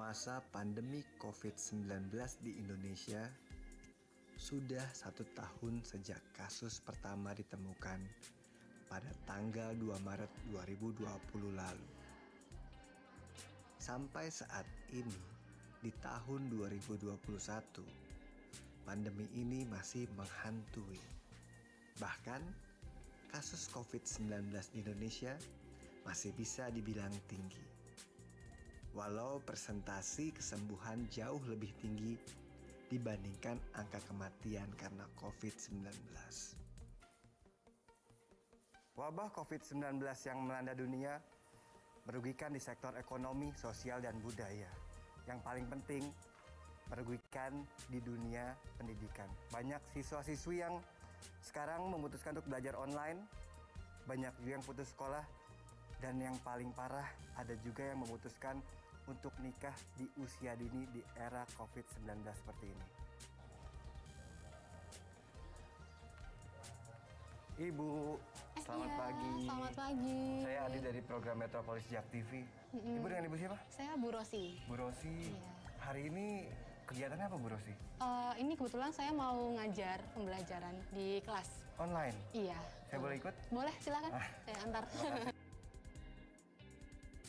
Masa pandemi COVID-19 di Indonesia sudah 1 tahun sejak kasus pertama ditemukan pada tanggal 2 Maret 2020 lalu. Sampai saat ini, di tahun 2021, pandemi ini masih menghantui. Bahkan, kasus COVID-19 di Indonesia masih bisa dibilang tinggi. Walau presentasi kesembuhan jauh lebih tinggi dibandingkan angka kematian karena COVID-19. Wabah COVID-19 yang melanda dunia merugikan di sektor ekonomi, sosial, dan budaya. Yang paling penting, merugikan di dunia pendidikan. Banyak siswa-siswi yang sekarang memutuskan untuk belajar online, banyak juga yang putus sekolah, dan yang paling parah ada juga yang memutuskan untuk nikah di usia dini di era COVID-19 seperti ini. Ibu, selamat pagi. Selamat pagi. Saya Adi dari program Metropolis Jak TV. Ibu dengan Ibu siapa? Saya Bu Rosi. Bu Rosi. Iya. Hari ini kegiatannya apa Bu Rosi? Ini kebetulan saya mau ngajar pembelajaran di kelas. Online? Iya. Saya boleh ikut? Boleh, silakan. Saya antar.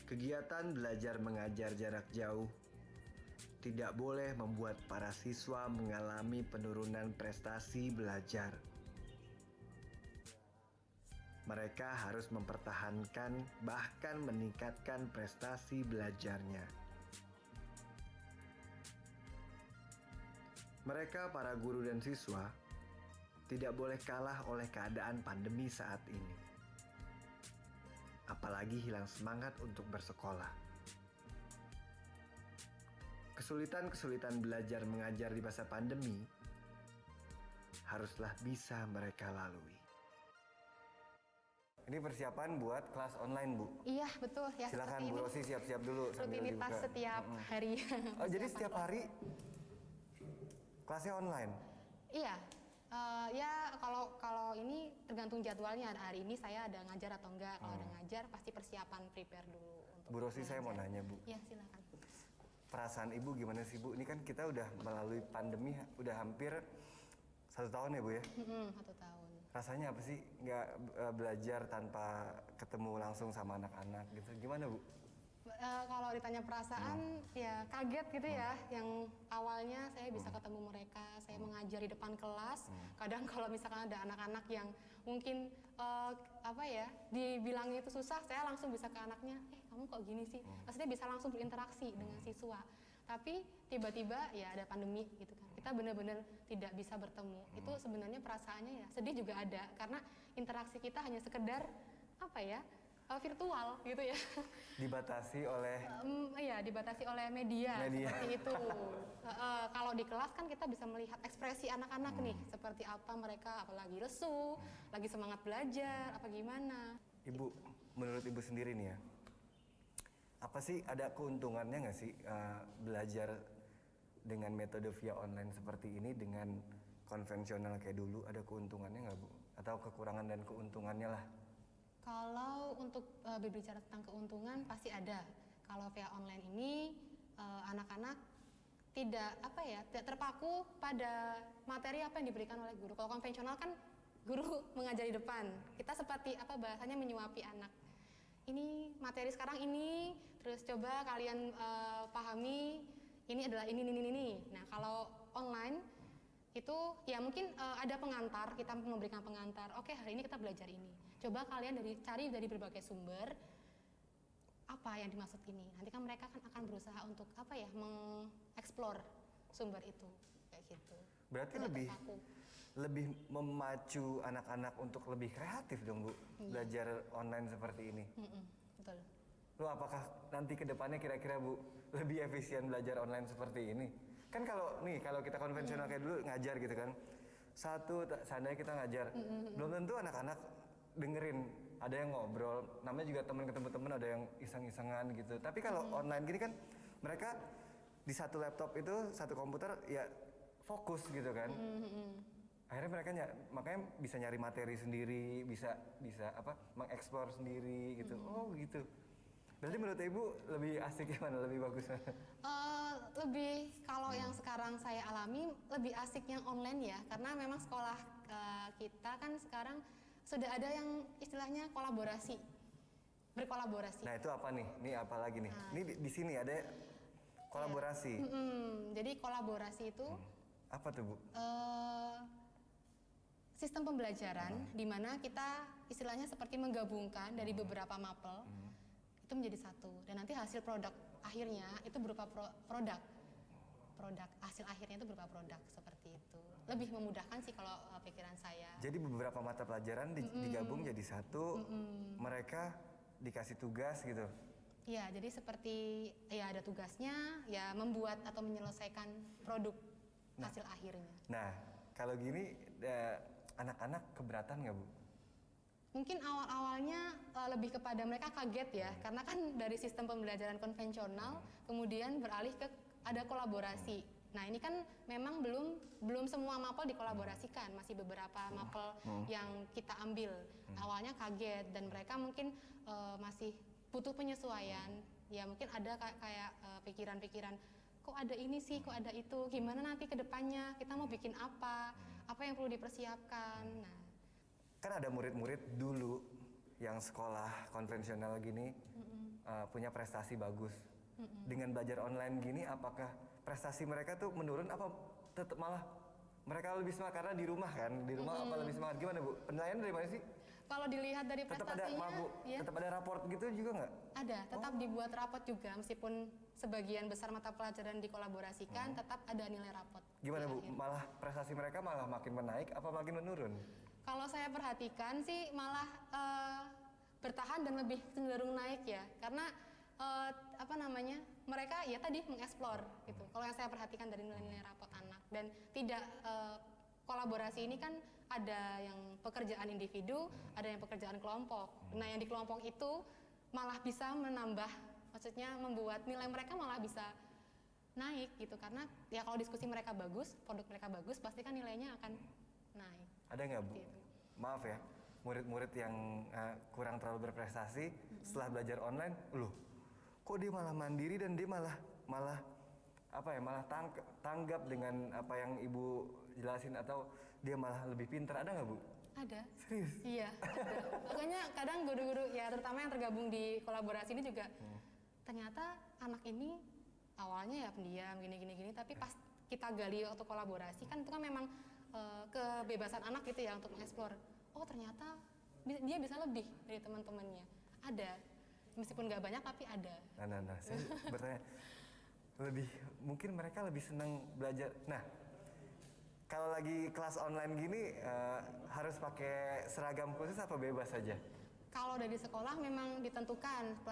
Kegiatan belajar mengajar jarak jauh tidak boleh membuat para siswa mengalami penurunan prestasi belajar. Mereka harus mempertahankan bahkan meningkatkan prestasi belajarnya. Mereka, para guru dan siswa, tidak boleh kalah oleh keadaan pandemi saat ini. Apalagi hilang semangat untuk bersekolah. Kesulitan-kesulitan belajar mengajar di masa pandemi haruslah bisa mereka lalui. Ini persiapan buat kelas online, Bu. Iya, betul ya. Silakan Bu Rosi siap-siap dulu sambil rutinitas dibuka. setiap hari. Oh, jadi setiap hari kelasnya online? Iya. Ya kalau ini tergantung jadwalnya. Hari ini saya ada ngajar atau enggak. Kalau ada ngajar pasti persiapan prepare dulu untuk Bu Rosi, saya mau nanya, Bu. Iya, silakan. Perasaan Ibu gimana sih, Bu? Ini kan kita udah melalui pandemi udah hampir 1 tahun ya, Bu ya? 1 tahun. Rasanya apa sih nggak belajar tanpa ketemu langsung sama anak-anak gitu? Gimana, Bu? Kalau ditanya perasaan, ya kaget gitu ya. Yang awalnya saya bisa ketemu mereka, saya mengajar di depan kelas. Kadang kalau misalkan ada anak-anak yang mungkin dibilangnya itu susah, saya langsung bisa ke anaknya, kamu kok gini sih? Maksudnya bisa langsung berinteraksi dengan siswa. Tapi tiba-tiba ya ada pandemi gitu kan. Kita benar-benar tidak bisa bertemu. Itu sebenarnya perasaannya ya sedih juga ada, karena interaksi kita hanya sekedar virtual gitu ya. Dibatasi oleh dibatasi oleh media. Seperti itu. Kalau di kelas kan kita bisa melihat ekspresi anak-anak nih, seperti apa mereka, apalagi lesu, lagi semangat belajar, apa gimana. Ibu, menurut Ibu sendiri nih ya, apa sih, ada keuntungannya nggak sih belajar dengan metode via online seperti ini dengan konvensional kayak dulu? Ada keuntungannya nggak, Bu? Atau kekurangan dan keuntungannya lah? Kalau untuk berbicara tentang keuntungan pasti ada. Kalau via online ini anak-anak tidak terpaku pada materi apa yang diberikan oleh guru. Kalau konvensional kan guru mengajar di depan. Kita seperti bahasanya menyuapi anak. Ini materi sekarang ini, terus coba kalian pahami ini adalah ini. Nah, kalau online itu ya mungkin ada pengantar, kita memberikan pengantar. Oke, hari ini kita belajar ini. Coba kalian cari dari berbagai sumber apa yang dimaksud ini. Nanti kan mereka akan berusaha untuk mengeksplor sumber itu kayak gitu. Berarti lebih memacu anak-anak untuk lebih kreatif dong, Bu. Belajar online seperti ini. Betul. Loh, apakah nanti ke depannya kira-kira, Bu, lebih efisien belajar online seperti ini? Kan kalau kita konvensional kayak dulu ngajar gitu kan, seandainya kita ngajar, belum tentu anak-anak dengerin, ada yang ngobrol, namanya juga teman ketemu teman, ada yang iseng-isengan gitu. Tapi kalau online gini kan, mereka di satu laptop itu, satu komputer ya fokus gitu kan. Akhirnya mereka makanya bisa nyari materi sendiri, bisa mengeksplor sendiri gitu. Oh gitu. Berarti menurut Ibu lebih asik gimana, lebih bagus? Lebih kalau yang sekarang saya alami lebih asik yang online ya, karena memang sekolah kita kan sekarang sudah ada yang istilahnya berkolaborasi. Nah itu apa nih? Ini apa lagi nih? Ini di sini ada kolaborasi. Jadi kolaborasi itu Apa tuh Bu? Sistem pembelajaran di mana kita istilahnya seperti menggabungkan dari beberapa mapel itu menjadi satu, dan nanti hasil produk akhirnya itu berupa produk hasil akhirnya itu berupa produk seperti itu. Lebih memudahkan sih kalau pikiran saya. Jadi beberapa mata pelajaran digabung jadi satu, mereka dikasih tugas gitu. Iya, jadi seperti ya ada tugasnya ya membuat atau menyelesaikan produk hasil akhirnya. Nah kalau gini anak-anak keberatan nggak Bu? Mungkin awal-awalnya lebih kepada mereka kaget ya, karena kan dari sistem pembelajaran konvensional kemudian beralih ke ada kolaborasi. Nah ini kan memang belum semua mapel dikolaborasikan, masih beberapa mapel yang kita ambil. Awalnya kaget dan mereka mungkin masih butuh penyesuaian. Ya mungkin ada kayak pikiran-pikiran, kok ada ini sih, kok ada itu, gimana nanti ke depannya, kita mau bikin apa yang perlu dipersiapkan. Nah, kan ada murid-murid dulu yang sekolah konvensional gini punya prestasi bagus. Dengan belajar online gini, apakah prestasi mereka tuh menurun apa tetap malah mereka lebih semangat karena di rumah kan? Di rumah apa lebih semangat? Gimana Bu? Penilaian dari mana sih? Kalau dilihat dari prestasinya, tetap ada raport gitu juga nggak? Ada, tetap dibuat raport juga, meskipun sebagian besar mata pelajaran dikolaborasikan, tetap ada nilai raport. Gimana Bu? Malah prestasi mereka malah makin menaik apa makin menurun? Kalau saya perhatikan sih malah bertahan dan lebih cenderung naik ya, karena mereka ya tadi mengeksplor gitu. Kalau yang saya perhatikan dari nilai-nilai raport anak, dan tidak kolaborasi ini kan ada yang pekerjaan individu, ada yang pekerjaan kelompok. Nah yang di kelompok itu malah bisa menambah, maksudnya membuat nilai mereka malah bisa naik gitu, karena ya kalau diskusi mereka bagus, produk mereka bagus, pasti kan nilainya akan naik. Ada nggak Bu? Maaf ya, murid-murid yang kurang terlalu berprestasi setelah belajar online, loh kok dia malah mandiri dan dia malah tanggap dengan apa yang Ibu jelasin, atau dia malah lebih pintar, ada nggak Bu? Ada. Serius? Iya, ada. Makanya kadang guru-guru ya terutama yang tergabung di kolaborasi ini juga ternyata anak ini awalnya ya pendiam gini, tapi pas kita gali waktu kolaborasi kan itu kan memang kebebasan anak gitu ya untuk mengeksplor. Oh ternyata dia bisa lebih dari teman-temannya. Ada, meskipun nggak banyak tapi ada. Nah, saya bertanya, mungkin mereka lebih senang belajar. Nah, kalau lagi kelas online gini harus pakai seragam khusus apa bebas saja? Kalau dari sekolah memang ditentukan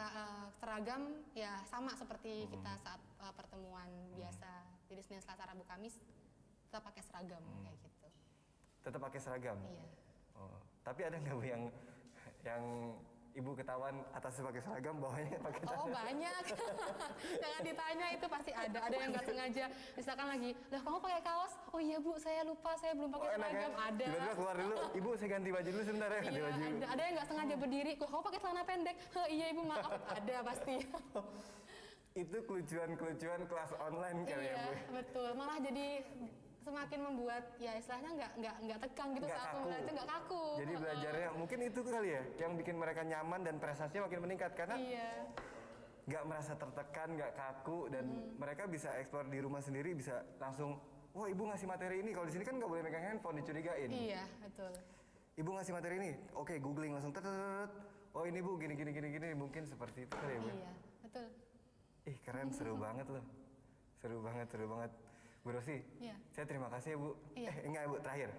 seragam ya sama seperti kita saat pertemuan biasa. Jadi Senin, Selasa, Rabu, Kamis kita pakai seragam kayak gitu. Tetap pakai seragam? Iya. Oh, tapi ada nggak Bu yang Ibu ketahuan atasnya pakai seragam, bawahnya pakai Oh banyak, jangan ditanya, itu pasti ada yang nggak sengaja. Misalkan lagi, lah kamu pakai kaos? Oh iya Bu, saya lupa, saya belum pakai seragam. Ada. Tiba-tiba keluar dulu, Ibu saya ganti baju dulu sebentar ya. Iya, baju. Ada yang nggak sengaja berdiri, kok kamu pakai celana pendek? Iya Ibu maaf, ada pasti. Itu kelucuan kelas online kali ya Bu. Iya betul, malah jadi semakin membuat ya istilahnya nggak tegang gitu saat membaca, nggak kaku. Jadi belajarnya mungkin itu kali ya yang bikin mereka nyaman dan prestasinya makin meningkat karena nggak merasa tertekan, nggak kaku, dan mereka bisa eksplor di rumah sendiri, bisa langsung, wah Ibu ngasih materi ini, kalau di sini kan nggak boleh megang handphone, dicurigain. Iya betul. Ibu ngasih materi ini, oke googling langsung oh ini Bu gini mungkin seperti itu kali ya Bu. Iya betul. Ih keren, seru banget loh, seru banget. Bu Rosi, saya terima kasih ya Bu. Enggak Bu, terakhir.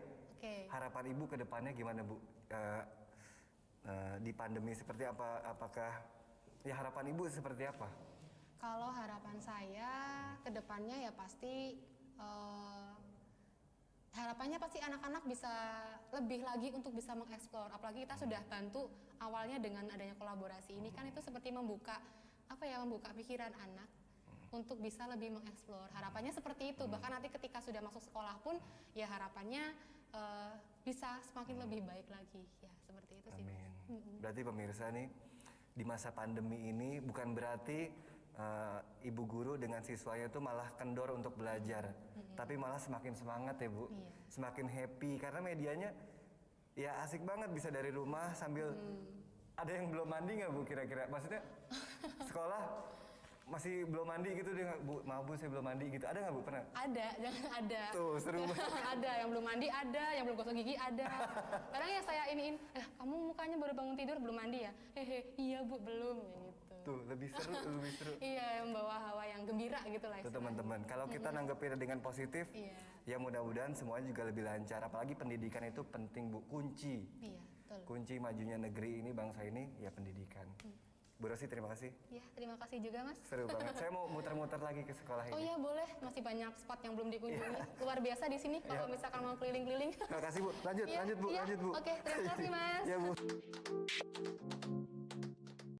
Harapan Ibu ke depannya gimana Bu? Di pandemi seperti apa? Apakah ya harapan Ibu seperti apa? Kalau harapan saya ke depannya ya pasti harapannya pasti anak-anak bisa lebih lagi untuk bisa mengeksplor. Apalagi kita sudah bantu awalnya dengan adanya kolaborasi ini kan itu seperti membuka pikiran anak untuk bisa lebih mengeksplor. Harapannya seperti itu. Bahkan nanti ketika sudah masuk sekolah pun ya harapannya bisa semakin lebih baik lagi. Ya seperti itu sih. Amin. Berarti pemirsa nih di masa pandemi ini bukan berarti ibu guru dengan siswanya itu malah kendor untuk belajar, tapi malah semakin semangat ya Bu, semakin happy karena medianya ya asik banget, bisa dari rumah sambil ada yang belum mandi nggak Bu kira-kira? Maksudnya sekolah masih belum mandi gitu dia, Bu, maaf Bu saya belum mandi gitu, ada nggak Bu pernah? Ada, jangan ada. Tuh seru banget. Ada yang belum mandi, ada yang belum gosok gigi, ada. Kadang ya saya iniin, kamu mukanya baru bangun tidur belum mandi ya? Hehe, iya Bu belum gitu. Tuh lebih seru, lebih seru. Iya, yang bawa hawa yang gembira gitu lah. Tuh teman-teman, kalau kita nanggepin dengan positif, Iya. ya mudah-mudahan semuanya juga lebih lancar. Apalagi pendidikan itu penting Bu, kunci. Iya, betul. Kunci majunya negeri ini, bangsa ini, ya pendidikan. Bu Rosi, terima kasih. Ya, terima kasih juga Mas. Seru banget. Saya mau muter-muter lagi ke sekolah Oh ini. iya boleh, masih banyak spot yang belum dikunjungi. Luar biasa di sini kalau misalkan mau keliling-keliling. Terima kasih Bu. Lanjut, Iya, lanjut Bu, iya. lanjut Bu. Oke, terima kasih Mas. Ya Bu.